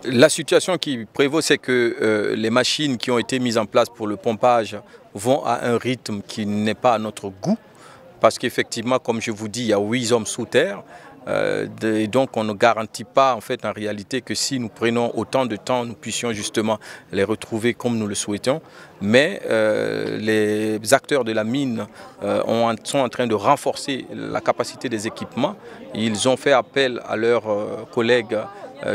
La situation qui prévaut, c'est que les machines qui ont été mises en place pour le pompage vont à un rythme qui n'est pas à notre goût. Parce qu'effectivement, comme je vous dis, il y a 8 hommes sous terre. Et donc on ne garantit pas en fait en réalité que si nous prenons autant de temps, nous puissions justement les retrouver comme nous le souhaitons. Mais les acteurs de la mine sont en train de renforcer la capacité des équipements. Ils ont fait appel à leurs collègues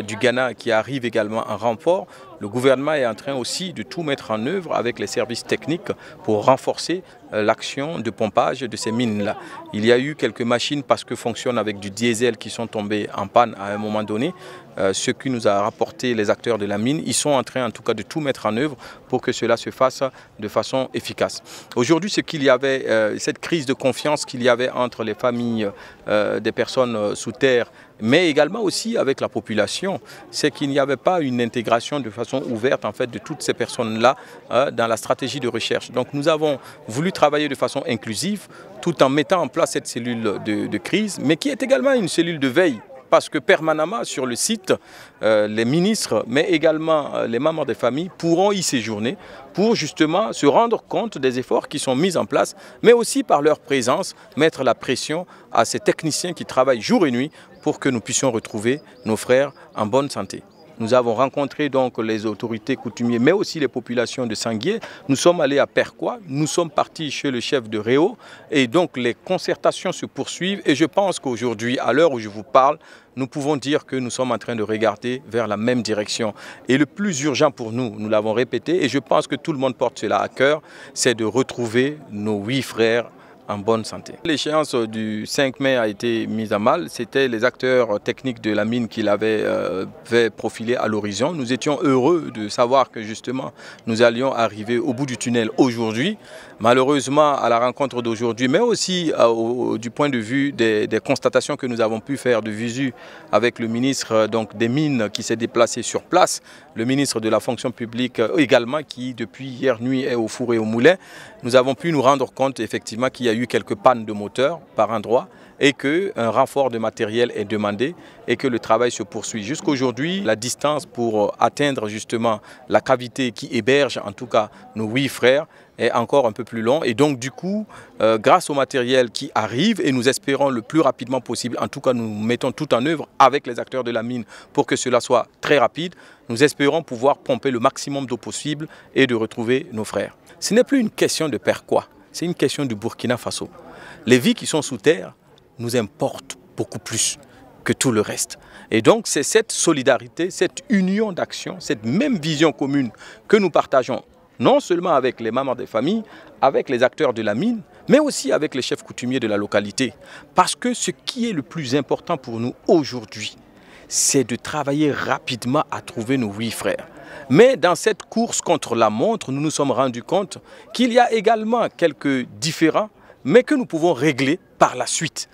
du Ghana qui arrivent également en renfort. Le gouvernement est en train aussi de tout mettre en œuvre avec les services techniques pour renforcer l'action de pompage de ces mines-là. Il y a eu quelques machines parce que fonctionnent avec du diesel qui sont tombées en panne à un moment donné. Ce qui nous a rapporté les acteurs de la mine, ils sont en train en tout cas de tout mettre en œuvre pour que cela se fasse de façon efficace. Aujourd'hui, ce qu'il y avait, cette crise de confiance qu'il y avait entre les familles des personnes sous terre, mais également aussi avec la population, c'est qu'il n'y avait pas une intégration de façon ouverte en fait de toutes ces personnes-là dans la stratégie de recherche. Donc nous avons voulu travailler de façon inclusive tout en mettant en place cette cellule de crise, mais qui est également une cellule de veille. Parce que permanemment sur le site, les ministres, mais également les membres des familles pourront y séjourner pour justement se rendre compte des efforts qui sont mis en place, mais aussi par leur présence, mettre la pression à ces techniciens qui travaillent jour et nuit pour que nous puissions retrouver nos frères en bonne santé. Nous avons rencontré donc les autorités coutumières, mais aussi les populations de Sanguié. Nous sommes allés à Perquois, nous sommes partis chez le chef de Réau et donc les concertations se poursuivent. Et je pense qu'aujourd'hui, à l'heure où je vous parle, nous pouvons dire que nous sommes en train de regarder vers la même direction. Et le plus urgent pour nous, nous l'avons répété, et je pense que tout le monde porte cela à cœur, c'est de retrouver nos 8 frères en bonne santé. L'échéance du 5 mai a été mise à mal. C'était les acteurs techniques de la mine qui l'avaient fait profiler à l'horizon. Nous étions heureux de savoir que justement nous allions arriver au bout du tunnel aujourd'hui. Malheureusement, à la rencontre d'aujourd'hui, mais aussi du point de vue des constatations que nous avons pu faire de visu avec le ministre des Mines qui s'est déplacé sur place, le ministre de la fonction publique également qui depuis hier nuit est au four et au moulin, nous avons pu nous rendre compte effectivement qu'il y a eu quelques pannes de moteur par endroit et qu'un renfort de matériel est demandé et que le travail se poursuit. Jusqu'à aujourd'hui, la distance pour atteindre justement la cavité qui héberge en tout cas nos 8 frères est encore un peu plus long et donc du coup, grâce au matériel qui arrive et nous espérons le plus rapidement possible, en tout cas nous mettons tout en œuvre avec les acteurs de la mine pour que cela soit très rapide, nous espérons pouvoir pomper le maximum d'eau possible et de retrouver nos frères. Ce n'est plus une question de Perquois, c'est une question du Burkina Faso. Les vies qui sont sous terre nous importent beaucoup plus que tout le reste. Et donc c'est cette solidarité, cette union d'action, cette même vision commune que nous partageons non seulement avec les membres des familles, avec les acteurs de la mine, mais aussi avec les chefs coutumiers de la localité. Parce que ce qui est le plus important pour nous aujourd'hui, c'est de travailler rapidement à trouver nos 8 frères. Mais dans cette course contre la montre, nous nous sommes rendus compte qu'il y a également quelques différends, mais que nous pouvons régler par la suite.